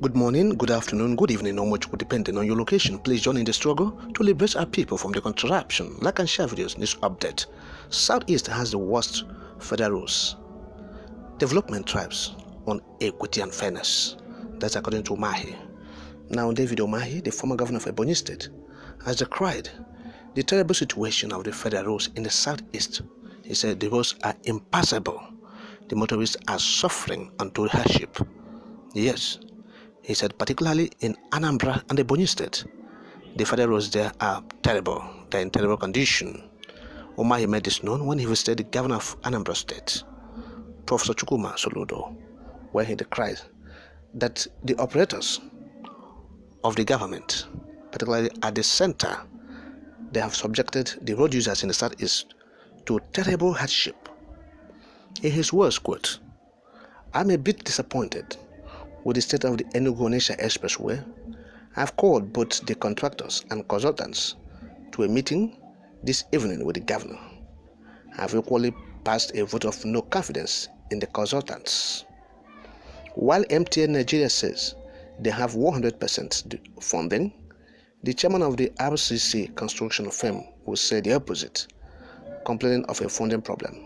Good morning, good afternoon, good evening, or much depending on your location. Please join in the struggle to liberate our people from the contraption. Like and share videos, news update. Southeast has the worst federal rules. Development thrives on equity and fairness. That's according to Umahi. Now, David Umahi, the former governor of Ebonyi State, has decried the terrible situation of the federal roads in the southeast. He said the roads are impassable. The motorists are suffering untold hardship. Yes, he said particularly in Anambra and Ebonyi State, the federal roads there are terrible. They're in terrible condition. Umahi made this known when he visited the governor of Anambra State, Professor Chukwuma Soludo, where he decried that the operators of the government, particularly at the center, they have subjected the road users in the southeast to terrible hardship. In his words, quote, "I'm a bit disappointed with the state of the Enugu-Onitsha Expressway. I've called both the contractors and consultants to a meeting this evening with the governor. I've equally passed a vote of no confidence in the consultants. While MTN Nigeria says they have 100% funding, the chairman of the RCC construction firm will say the opposite, complaining of a funding problem.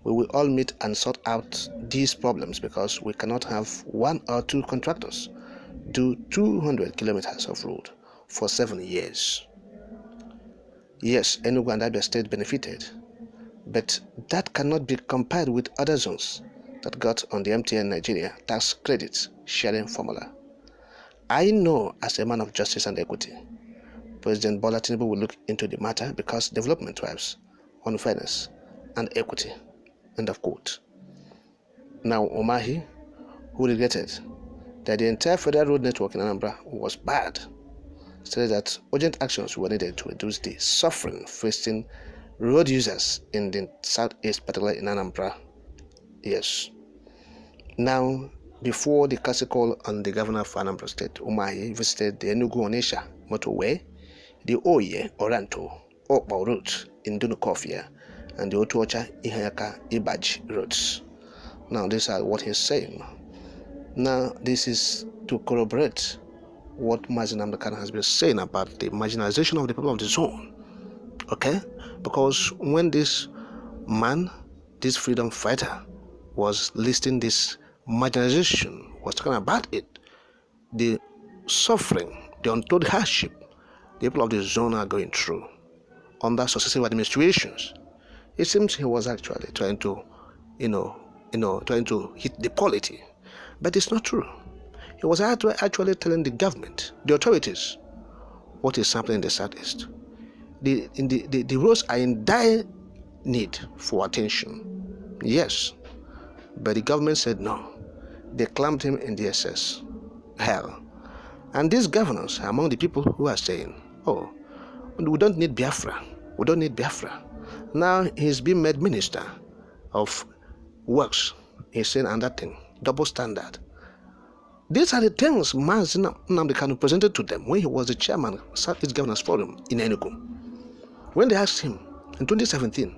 We will all meet and sort out these problems because we cannot have one or two contractors do 200 kilometers of road for 7 years. Yes, Enugu and Abia State benefited, but that cannot be compared with other zones that got on the MTN Nigeria tax credit sharing formula. I know as a man of justice and equity, President Bola Tinubu will look into the matter because development thrives on fairness and equity." End of quote. Now, Umahi, who regretted that the entire federal road network in Anambra was bad, said that urgent actions were needed to reduce the suffering facing road users in the southeast, particularly in Anambra. Yes. Now, before the castle call on the governor of Anambra State, Umahi visited the Enugu-Onitsha motorway, the Oye Oranto Okpa route in Dunukofia, and the Otuocha Ihayaka Ibaj roads. Now, these are what he's saying. Now, this is to corroborate what Mazi Nnamdi Kanu has been saying about the marginalization of the people of the zone. Okay? Because when this man, this freedom fighter, was listing this marginalization, was talking about it, the suffering, the untold hardship the people of the zone are going through under successive administrations, it seems he was actually trying to, trying to hit the polity. But it's not true. He was actually telling the government, the authorities, what is happening in the southeast. The roads are in dire need for attention. Yes. But the government said no. They clamped him in the SS. Hell. And these governors are among the people who are saying, oh, we don't need Biafra. We don't need Biafra. Now he's being made minister of works. He's saying another thing, double standard. These are the things Mazi Nnamdi Kanu presented to them when he was the chairman of Southeast Governors Forum in Enugu. When they asked him in 2017,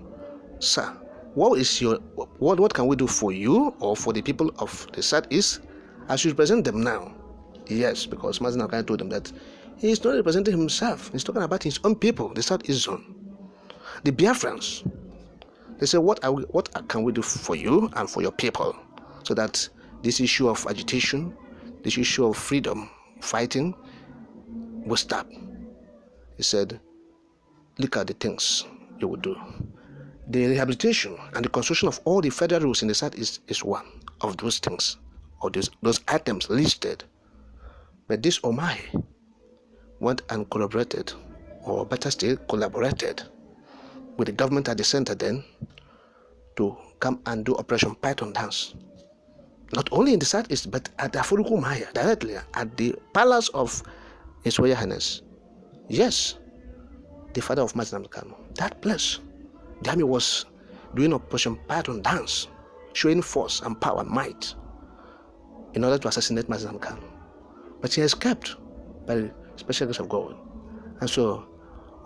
"Sir, what can we do for you or for the people of the Southeast as you represent them now?" Yes, because Mazi Nnamdi Kanu told them that he is not representing himself. He's talking about his own people, the Southeast zone. The Biafrans, they say, what can we do for you and for your people so that this issue of agitation, this issue of freedom fighting will stop? He said, look at the things you will do. The rehabilitation and the construction of all the federal roads in the southeast is one of those things, or those items listed. But this Umahi went and collaborated, or better still, collaborated with the government at the center then to come and do Operation Python Dance. Not only in the southeast, but at Afuruku Maya, directly at the palace of His Royal Highness. Yes, the father of Mazi Nnamdi Kanu. That place, the army was doing Operation Python Dance, showing force and power and might in order to assassinate Mazi Nnamdi Kanu. But he escaped by the special grace of God. And so,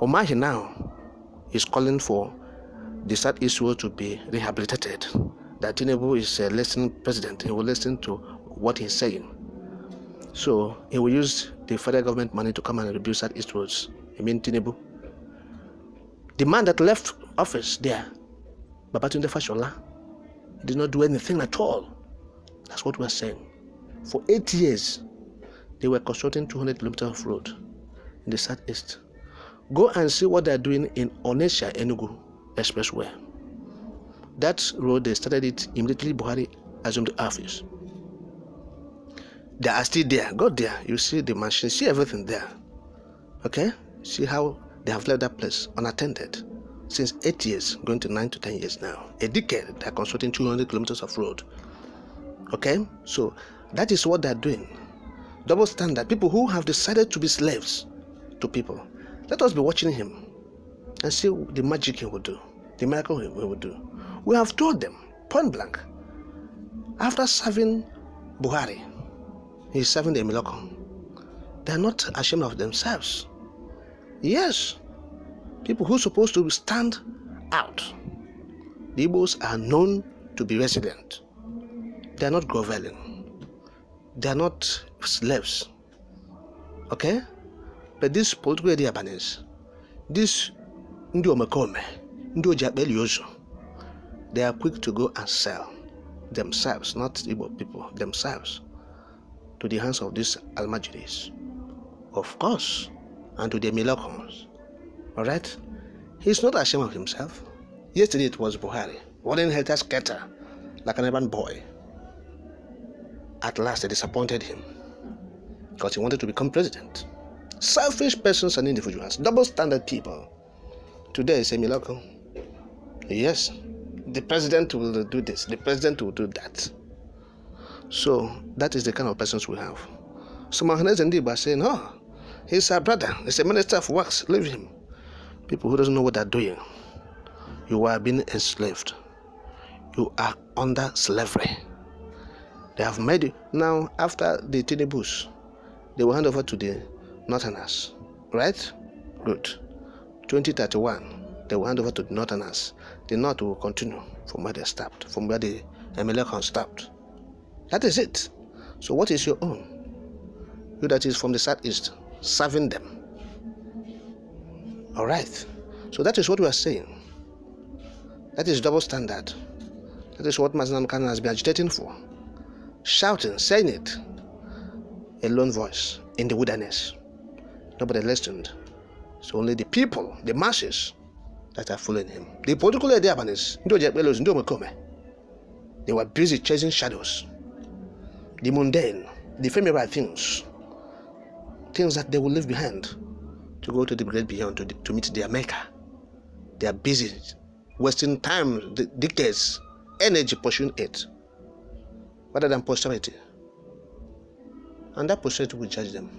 Umahi now is calling for the Southeast Road to be rehabilitated. That Tinubu is a listening president. He will listen to what he's saying. So he will use the federal government money to come and rebuild Southeast roads. I mean Tinubu. The man that left office there, Babatunde Fashola, did not do anything at all. That's what we're saying. For 8 years, they were constructing 200 kilometers of road in the Southeast. Go and see what they're doing in Onitsha Enugu Expressway. That road, they started it immediately Buhari assumed office. They are still there. Go there. You see the machine, see everything there. Okay? See how they have left that place unattended since 8 years, going to 9 to 10 years now. A decade, they're constructing 200 kilometers of road. Okay? So that is what they're doing. Double standard. People who have decided to be slaves to people. Let us be watching him and see the magic he will do, the miracle he will do. We have told them, point blank, after serving Buhari, he's serving the Emiloko. They are not ashamed of themselves. Yes, people who are supposed to stand out. The Igbos are known to be resilient. They are not groveling. They are not slaves. Okay? But these political Diabanese, this Ndi Omekome, Ndi Ojakbeliozo, they are quick to go and sell themselves, not Igbo people, themselves, to the hands of these Almajiris, of course, and to the Milokons. Alright? He's not ashamed of himself. Yesterday it was Buhari, running helter-skelter like an urban boy. At last they disappointed him because he wanted to become president. Selfish persons and individuals, double standard people. Today is a miracle. Yes, the president will do this, the president will do that. So that is the kind of persons we have. Some Mahanes and Diba are saying, oh, he's our brother, he's a minister of works, leave him. People who don't know what they're doing. You are being enslaved. You are under slavery. They have made it. Now, after the Tinubus, they will hand over to the Northerners, right? Good. 2031, they will hand over to the Northerners. The North will continue from where they stopped, from where the Americans stopped. That is it. So what is your own? You that is from the Southeast, serving them. All right. So that is what we are saying. That is double standard. That is what Mazinam Kanu has been agitating for. Shouting, saying it. A lone voice in the wilderness. Nobody listened. So only the people, the masses, that are following him. The political Diabanese, they were busy chasing shadows. The mundane, the ephemeral things. Things that they will leave behind to go to the great beyond, to meet their maker. They are busy, wasting time, decades, energy pursuing it, rather than posterity. And that posterity will judge them.